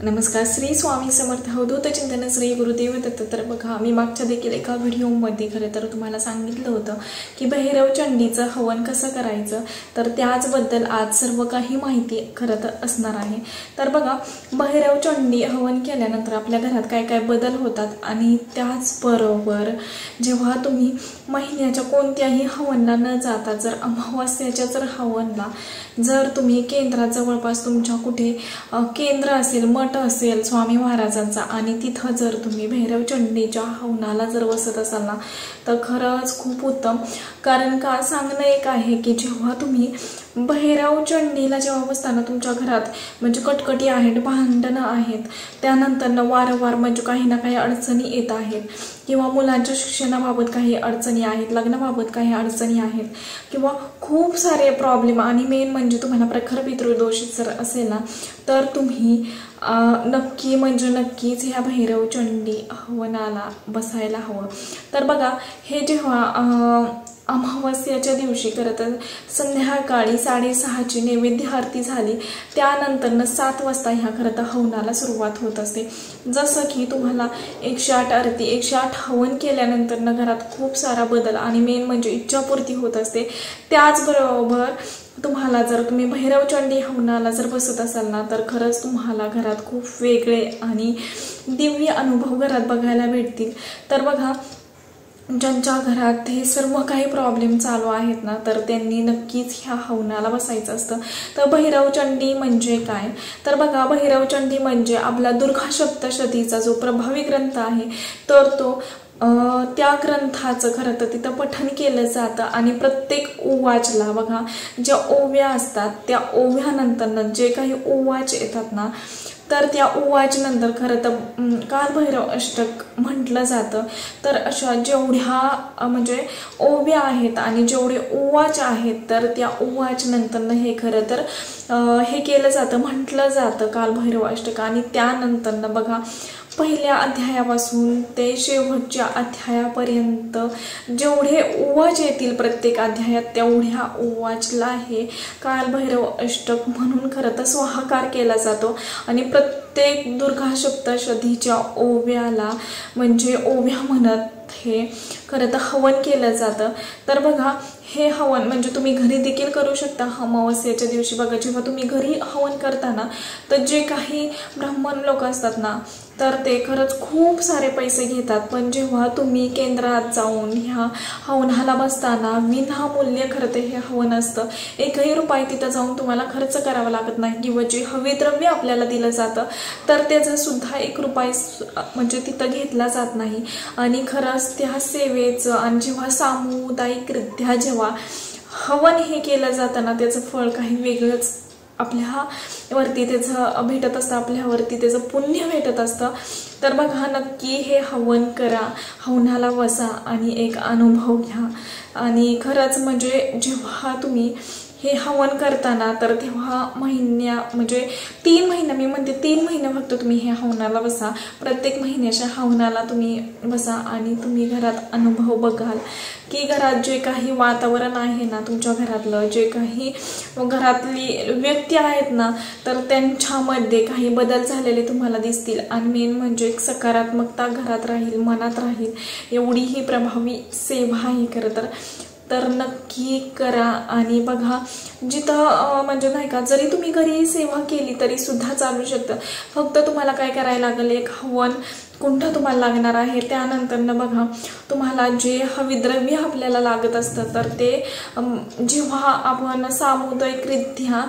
नमस्कार. श्री स्वामी समर्थ. अवधूत चिंतन श्री गुरुदेव दत्त. तर बघा, मी मागच्या देखील एका व्हिडिओमध्ये खरं तर तुम्हाला सांगितलं होतं की भैरव चंडीचं हवन कसं करायचं, तर त्याचबद्दल आज सर्व काही माहिती खरं तर असणार आहे. तर बघा, भैरव चंडी हवन केल्यानंतर आपल्या घरात काय काय बदल होतात आणि त्याचबरोबर जेव्हा तुम्ही महिन्याच्या कोणत्याही हवनला न जाता जर अमावास्याच्या जर हवनला जर तुम्ही केंद्रात जवळपास तुमच्या कुठे केंद्र असेल, मठ असेल स्वामी महाराजांचा आणि तिथं जर तुम्ही भैरव चंडीच्या हवनाला जर बसत असाल ना, तर खरंच खूप उत्तम. कारण का सांगणं एक आहे की जेव्हा तुम्ही भैरव चंडीला जेव्हा बसताना तुमच्या घरात म्हणजे कटकटी आहेत, भांडणं आहेत, त्यानंतर वारंवार म्हणजे काही ना काही अडचणी येत आहेत किंवा मुलांच्या शिक्षणाबाबत काही अडचणी आहेत, लग्नाबाबत काही अडचणी आहेत किंवा खूप सारे प्रॉब्लेम आणि मेन म्हणजे तुम्हाला प्रखर पितृदोष जर असेल ना, तर तुम्ही नक्की म्हणजे नक्कीच ह्या भैरव चंडी हवनाला बसायला हवं. तर बघा, हे जेव्हा अमावास्याच्या दिवशी खरं तर संध्याकाळी 6:30ची नैवेद्य आरती झाली, त्यानंतर 7 वाजता ह्या खरं तर हवनाला सुरुवात होत असते. जसं की तुम्हाला 108 आरती 108 हवन केल्यानंतर घरात खूप सारा बदल आणि मेन म्हणजे इच्छापूर्ती होत असते. त्याचबरोबर तुम्हाला जर तुम्ही भैरव चंडी हवनाला जर बसत असाल ना, तर खरंच तुम्हाला घरात खूप वेगळे आणि दिव्य अनुभव घरात बघायला भेटतील. तर बघा, ज्यांच्या घरात हे सर्व काही प्रॉब्लेम चालू आहेत ना, तर त्यांनी नक्कीच ह्या हवनाला बसायचं असतं. तर भैरव चंडी म्हणजे काय, तर बघा, भैरव चंडी म्हणजे आपला दुर्गा सप्तशतीचा जो प्रभावी ग्रंथ आहे, तर तो त्या ग्रंथाचं खरं तर तिथं पठण केलं जातं आणि प्रत्येक ओवाचला बघा, ज्या ओव्या असतात त्या ओव्यानंतर जे काही ओवाच येतात ना, तर त्या ओवाच नंतर खरं तर कालभैरव अष्टक म्हटलं जातं. तर अशा जेवढ्या म्हणजे ओव्या आहेत आणि जेवढे ओवाच आहेत, तर त्या ओवाच नंतर हे खरं तर हे केलं जातं, म्हटलं जातं कालभैरव अष्टक. आणि त्यानंतर बघा, पहिल्या अध्यायापासून ते शेवटच्या अध्यायापर्यंत जेवढे ओवाच येतील प्रत्येक अध्यायात, तेवढ्या ओवाचला हे कालभैरव अष्टक म्हणून खरं तर स्वाहाकार केला जातो. आणि प्रत्येक दुर्गा सप्तशतीच्या ओव्याला म्हणजे ओव्या म्हणत हे खरं तर हवन केलं जातं. तर बघा, हे हवन म्हणजे तुम्ही घरी देखील करू शकता अमावास्येच्या दिवशी. बघा, जेव्हा तुम्ही घरी हवन करताना, तर जे काही ब्राह्मण लोक असतात ना, तर ते खरंच खूप सारे पैसे घेतात. पण जेव्हा तुम्ही केंद्रात जाऊन ह्या हवनाला बसताना विनामूल्य खरं ते हे हवन असतं. 1ही रुपये तिथं जाऊन तुम्हाला खर्च करावा लागत नाही किंवा जे हवे द्रव्य आपल्याला दिलं जातं, तर त्याचा सुद्धा 1 रुपया म्हणजे तिथं घेतला जात नाही. आणि खरंच त्या सेवेचं आणि जेव्हा सामुदायिकरित्या जेव्हा हवन हे केलं जातं ना, त्याचं फळ काही वेगळंच आपल्यावरती त्याचं भेटत असतं, आपल्यावरती त्याचं पुण्य भेटत असतं. तर बघा, नक्की हे हवन करा, हवनाला बसा आणि एक अनुभव घ्या. आणि खरंच म्हणजे जेव्हा तुम्ही हे हवन करताना, तर तेव्हा म्हणजे 3 महिने, मी म्हणते 3 महिने फक्त तुम्ही हे हवनाला बसा. प्रत्येक महिन्याच्या हवनाला तुम्ही बसा आणि तुम्ही घरात अनुभव बघाल की घरात जे काही वातावरण आहे ना, तुमच्या घरातलं जे काही घरातली व्यक्ती आहेत ना, तर त्यांच्यामध्ये काही बदल झालेले तुम्हाला दिसतील. आणि मेन म्हणजे एक सकारात्मकता घरात राहील, मनात राहील. एवढी ही प्रभावी सेवा आहे खरं तर नक्की करा. आणि बघा, जिथं म्हणजे नाही का, जरी तुम्ही घरी सेवा केली तरी सुद्धा चालू शकतं. फक्त तुम्हाला काय करायला लागेल, एक हवन कुंड तुम्हाला लागणार आहे. त्यानंतर बघा, तुम्हाला जे हविद्रव्य आपल्याला लागत असतं, तर ते जेव्हा आपण सामुदायिकरित्या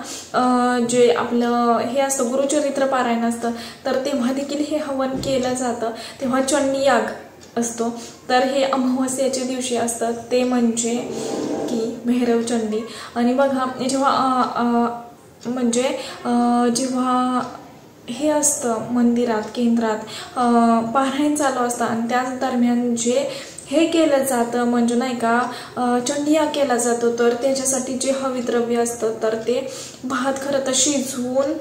जे आपलं हे असतं गुरुचरित्र पारायण असतं, तर तेव्हा देखील हे हवन केलं जातं. तेव्हा चंडी याग असतो. तर हे अमावास्येच्या दिवशी असतं, ते म्हणजे की भैरव चंडी. आणि बघा, जेव्हा म्हणजे जेव्हा हे असतं मंदिरात, केंद्रात पारायण चालू असतं आणि त्याच दरम्यान जे हे केलं जातं म्हणजे नाही का, चंडिया केला जातो, तर त्याच्यासाठी जे हविद्रव्य असतं, तर ते भात खरं तर शिजवून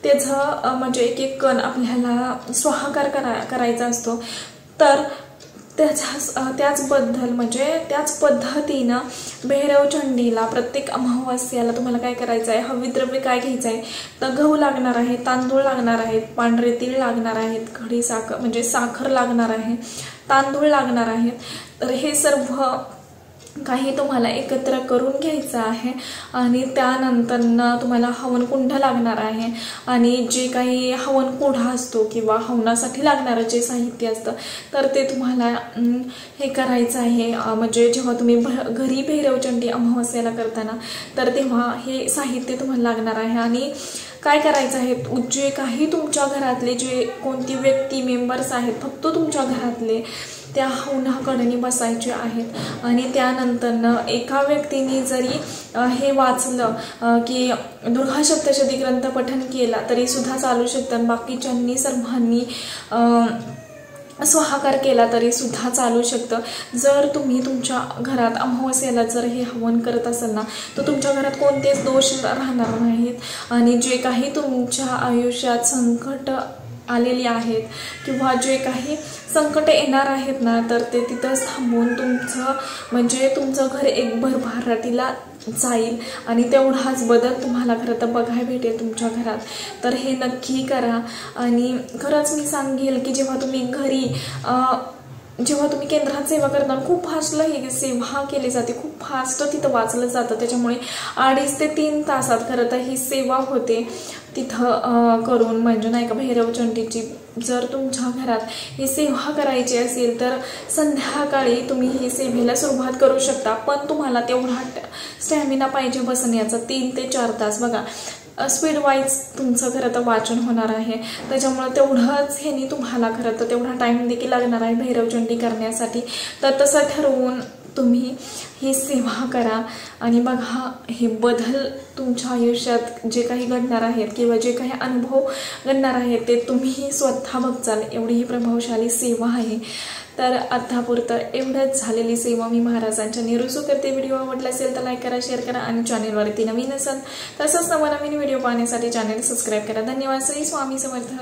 त्याचं म्हणजे एक कण आपल्याला स्वाहाकार करायचा असतो. तर त्याचबद्दल म्हणजे त्याच पद्धतीनं भैरव चंडीला प्रत्येक अमावास्याला तुम्हाला काय करायचं आहे, हविद्रव्य काय घ्यायचं आहे, तर गहू लागणार आहे, तांदूळ लागणार आहेत, पांढरे तीळ लागणार आहेत, खडी साखर म्हणजे साखर लागणार आहे, तांदूळ लागणार आहेत. तर हे सर्व काही तुम्हाला एकत्र करून घ्यायचं आहे आणि त्यानंतर तुम्हाला हवन कुंड लागणार आहे आणि जे काही हवन कोढा असतो किंवा हवनासाठी लागणारं जे साहित्य असतं तर ते तुम्हाला हे करायचं आहे. म्हणजे जेव्हा तुम्ही घरी भैरवचंडी अमावास्याला करताना तर तेव्हा हे साहित्य तुम्हाला लागणार आहे. आणि काय करायचं आहे, जे काही तुमच्या घरातले जे कोणती व्यक्ती मेंबर्स आहेत फक्त तुमच्या घरातले त्या हवनाकडे बसायचे आहेत आणि त्यानंतर एका व्यक्तीने जरी हे वाचलं की दुर्गा सप्तशती ग्रंथ पठण केला तरी सुद्धा चालू शकतं. बाकीच्यांनी सर्वांनी स्वाहाकार केला तरी सुद्धा चालू शकतं. जर तुम्ही तुमच्या घरात अमावास्याला जर हे हवन करत असाल ना तर तुमच्या घरात कोणतेच दोष राहणार नाहीत आणि जे काही तुमच्या आयुष्यात संकट आलेली आहेत किंवा जे काही संकट येणार आहेत ना तर ते तिथंच थांबून तुमचं घर एक भरभराटीला जाईल आणि तेवढाच बदल तुम्हाला खरं तर बघायला भेटेल तुमच्या घरात. तर हे नक्की करा. आणि खरंच मी सांगेल की जेव्हा तुम्ही केंद्रात सेवा करताना खूप फास्टला ही सेवा केली जाते, खूप फास्ट तिथं वाचलं जातं. त्याच्यामुळे 2.5 ते 3 तासात खरं तर ही सेवा होते तिथं करून. म्हणजे नाही का भैरवचंडीची जर तुमच्या घरात ही सेवा करायची असेल तर संध्याकाळी तुम्ही ही सेवेला सुरुवात करू शकता. पण तुम्हाला तेवढा स्टॅमिना पाहिजे बसण्याचा 3 ते 4 तास. बघा स्पीड वाईज तुमचं खरं तर वाचन होणार आहे त्याच्यामुळे तेवढंच ह्यानी तुम्हाला खरं तर तेवढा टाईम देखील लागणार आहे भैरवचंडी करण्यासाठी. तर तसं ठरवून तुम्ही ही सेवा करा आणि बघा हे बदल तुमच्या आयुष्यात जे काही घडणार आहेत किंवा जे काही अनुभव घडणार आहेत ते तुम्ही स्वतः बघचाल. एवढी ही प्रभावशाली सेवा आहे. तर आतापुरतं एवढंच झालेली सेवा मी महाराजांच्या निरुसू करते. व्हिडिओ आवडला असेल तर लाईक करा, शेअर करा आणि चॅनेलवरती नवीन असाल तसंच नवनवीन व्हिडिओ पाहण्यासाठी चॅनेल सबस्क्राईब करा. धन्यवाद. श्री स्वामी समर्थ.